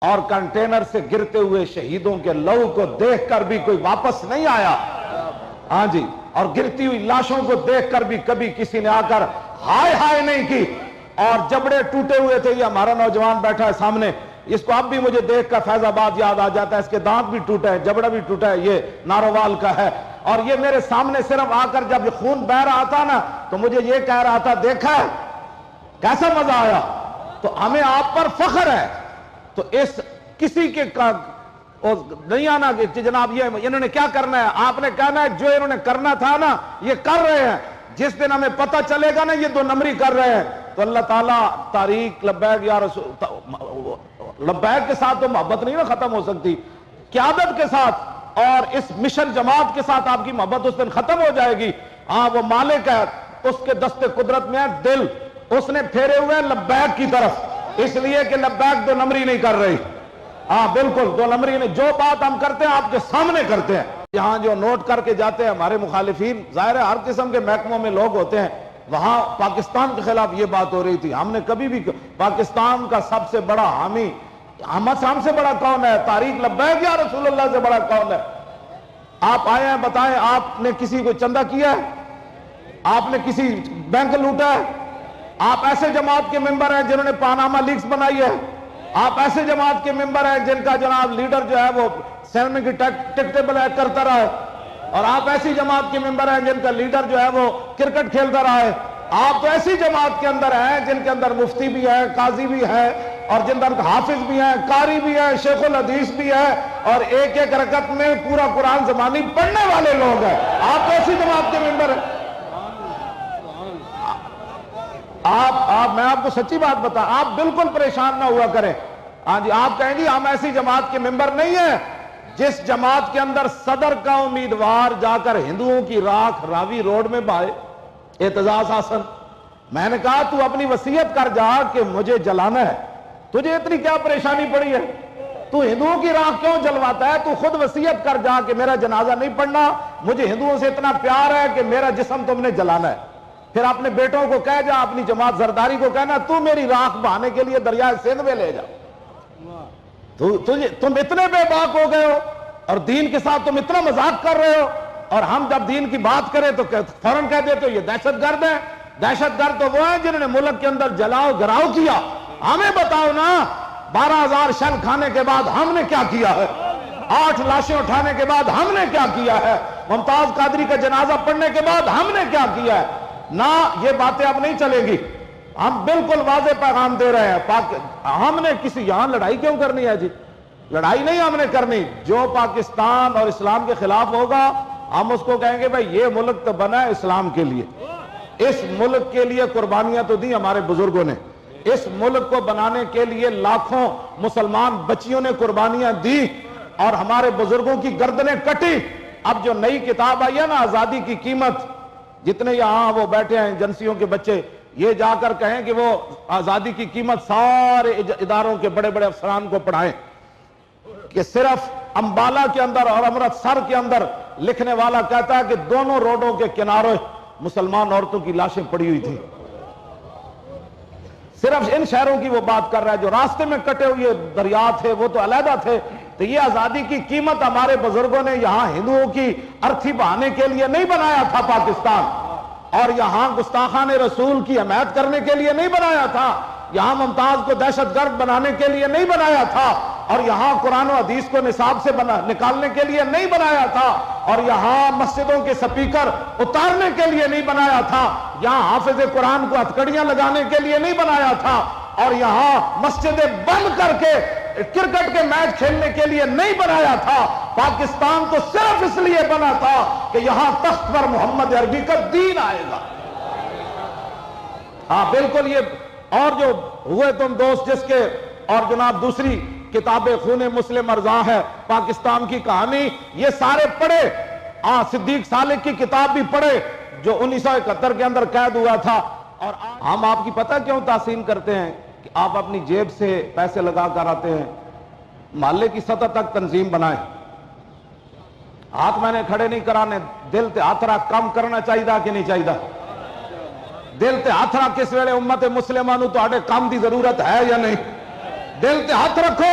اور کنٹینر سے گرتے ہوئے شہیدوں کے لہو کو دیکھ کر بھی کوئی واپس نہیں آیا. ہاں جی, اور گرتی ہوئی لاشوں کو دیکھ کر بھی کبھی کسی نے آ کر ہائے ہائے نہیں کی. اور جبڑے ٹوٹے ہوئے تھے, یہ ہمارا نوجوان بیٹھا ہے سامنے, اس کو اب بھی مجھے دیکھ کر فیض آباد یاد آ جاتا ہے. اس کے دانت بھی ٹوٹے ہیں, جبڑا بھی ٹوٹا ہے, یہ نارووال کا ہے. اور یہ میرے سامنے صرف آ کر جب یہ خون بہ رہا تھا نا, تو مجھے یہ کہہ رہا تھا, دیکھا ہے کیسا مزہ آیا. تو ہمیں آپ پر فخر ہے. تو اس کسی کے نہیں آنا کہ جناب یہ انہوں نے کیا کرنا ہے. آپ نے کہنا ہے جو انہوں نے کرنا تھا نا یہ کر رہے ہیں. جس دن ہمیں پتہ چلے گا نا یہ دو نمبری کر رہے ہیں, تو اللہ تعالیٰ تاریخ لبیک یا رسول لبیک کے ساتھ تو محبت نہیں نا ختم ہو سکتی, قیادت کے ساتھ اور اس مشن جماعت کے ساتھ آپ کی محبت اس دن ختم ہو جائے گی. ہاں وہ مالک ہے, اس کے دست قدرت میں ہے دل, اس نے پھیرے ہوئے لبیک کی طرف, اس لیے کہ لبیک دو نمبری نہیں کر رہی. ہاں بالکل دو نمبری نہیں. جو بات ہم کرتے ہیں آپ کے سامنے کرتے ہیں. یہاں جو نوٹ کر کے جاتے ہیں ہمارے مخالفین, ظاہر ہے ہر قسم کے محکموں میں لوگ ہوتے ہیں, وہاں پاکستان کے خلاف یہ بات ہو رہی تھی. ہم نے کبھی بھی پاکستان کا سب سے بڑا حامی ہم سے بڑا کون ہے, تاریخ لبیک یا رسول اللہ سے بڑا کون ہے. آپ آئے ہیں بتائیں, آپ نے کسی کو چندہ کیا ہے, آپ نے کسی بینک لوٹا ہے, آپ ایسے جماعت کے ممبر ہیں جنہوں نے پاناما لیکس بنائی ہے, آپ ایسے جماعت کے ممبر ہیں جن کا جناب لیڈر جو ہے وہ سینما کی ٹک ٹیبل ایکٹ کرتا رہا ہے, اور آپ ایسی جماعت کے ممبر ہیں جن کا لیڈر جو ہے وہ کرکٹ کھیلتا رہا ہے. آپ تو ایسی جماعت کے اندر ہیں جن کے اندر مفتی بھی ہے, قاضی بھی ہے, اور جن کے اندر حافظ بھی ہیں, قاری بھی ہے, شیخ الحدیث بھی ہے, اور ایک ایک رکعت میں پورا قرآن زبانی پڑھنے والے لوگ ہیں. آپ تو ایسی جماعت کے ممبر ہیں. میں آپ کو سچی بات بتا, آپ بالکل پریشان نہ ہوا کریں. ہاں جی, آپ کہیں گی ہم ایسی جماعت کے ممبر نہیں ہیں جس جماعت کے اندر صدر کا امیدوار جا کر ہندوؤں کی راکھ راوی روڈ میں بائے, اعتزاز حسن. میں نے کہا تو اپنی وصیت کر جا کہ مجھے جلانا ہے, تجھے اتنی کیا پریشانی پڑی ہے, تو ہندوؤں کی راکھ کیوں جلواتا ہے. تو خود وصیت کر جا کہ میرا جنازہ نہیں پڑھنا, مجھے ہندوؤں سے اتنا پیار ہے کہ میرا جسم تم نے جلانا ہے. پھر اپنے بیٹوں کو کہہ جا, اپنی جماعت زرداری کو کہنا تو میری راکھ بہانے کے لیے دریائے سندھ میں لے جا. تم اتنے بے باک ہو گئے ہو, اور دین کے ساتھ تم اتنا مذاق کر رہے ہو, اور ہم جب دین کی بات کریں تو فوراً کہہ دیتے ہو یہ دہشت گرد ہے. دہشت گرد تو وہ ہیں جنہوں نے ملک کے اندر جلاؤ گراؤ کیا. ہمیں بتاؤ نا, 12,000 شل کھانے کے بعد ہم نے کیا کیا ہے, 8 لاشیں اٹھانے کے بعد ہم نے کیا کیا ہے, ممتاز قادری کا جنازہ پڑھنے کے بعد ہم نے کیا کیا ہے. نہ یہ باتیں اب نہیں چلے گی. ہم بالکل واضح پیغام دے رہے ہیں. ہم نے کسی یہاں لڑائی کیوں کرنی ہے جی, لڑائی نہیں ہم نے کرنی. جو پاکستان اور اسلام کے خلاف ہوگا ہم اس کو کہیں گے بھائی یہ ملک تو بنا ہے اسلام کے لیے, اس ملک کے لیے قربانیاں تو دی ہمارے بزرگوں نے, اس ملک کو بنانے کے لیے لاکھوں مسلمان بچیوں نے قربانیاں دی, اور ہمارے بزرگوں کی گردنیں کٹی. اب جو نئی کتاب آئی ہے نا آزادی کی قیمت, جتنے یہاں وہ بیٹھے ہیں ایجنسیوں کے بچے, یہ جا کر کہیں کہ وہ آزادی کی قیمت سارے اداروں کے بڑے بڑے افسران کو پڑھائیں, کہ صرف امبالہ کے اندر اور امرتسر کے اندر لکھنے والا کہتا ہے کہ دونوں روڈوں کے کنارے مسلمان عورتوں کی لاشیں پڑی ہوئی تھیں. صرف ان شہروں کی وہ بات کر رہا ہے. جو راستے میں کٹے ہوئے دریا تھے وہ تو علیحدہ تھے. تو یہ آزادی کی قیمت ہمارے بزرگوں نے یہاں ہندوؤں کی ارتھی بہانے کے لیے نہیں بنایا تھا پاکستان, اور یہاں گستاخان رسول کی حمایت کرنے کے لیے نہیں بنایا تھا, یہاں ممتاز کو دہشت گرد بنانے کے لیے نہیں بنایا تھا, اور یہاں قرآن و حدیث کو نصاب سے نکالنے کے لیے نہیں بنایا تھا, اور یہاں مسجدوں کے سپیکر اتارنے کے لیے نہیں بنایا تھا, یہاں حافظ قرآن کو ہتھکڑیاں لگانے کے لیے نہیں بنایا تھا, اور یہاں مسجدیں بند کر کے کرکٹ کے میچ کھیلنے کے لیے نہیں بنایا تھا. پاکستان تو صرف اس لیے بنا تھا کہ یہاں تخت پر محمد عربی کا دین آئے گا. ہاں بالکل. یہ اور جو ہوئے تم دوست جس کے, اور جناب دوسری کتاب خون مسلم ارزاں ہے پاکستان کی کہانی, یہ سارے پڑھے. صدیق سالک کی کتاب بھی پڑھے جو 1971 کے اندر قید ہوا تھا. اور ہم آپ کی پتہ کیوں تحسین کرتے ہیں کہ آپ اپنی جیب سے پیسے لگا کر آتے ہیں, محلے کی سطح تک تنظیم بنائیں. ہاتھ میں نے کھڑے نہیں کرانے, دل تے ہاتھ رکھ کام کرنا چاہیے کہ نہیں چاہیے. دل تے ہاتھ رکھ کس ویلے امت مسلمانوں تو آڑے کام دی ضرورت ہے یا نہیں. دل تے ہاتھ رکھو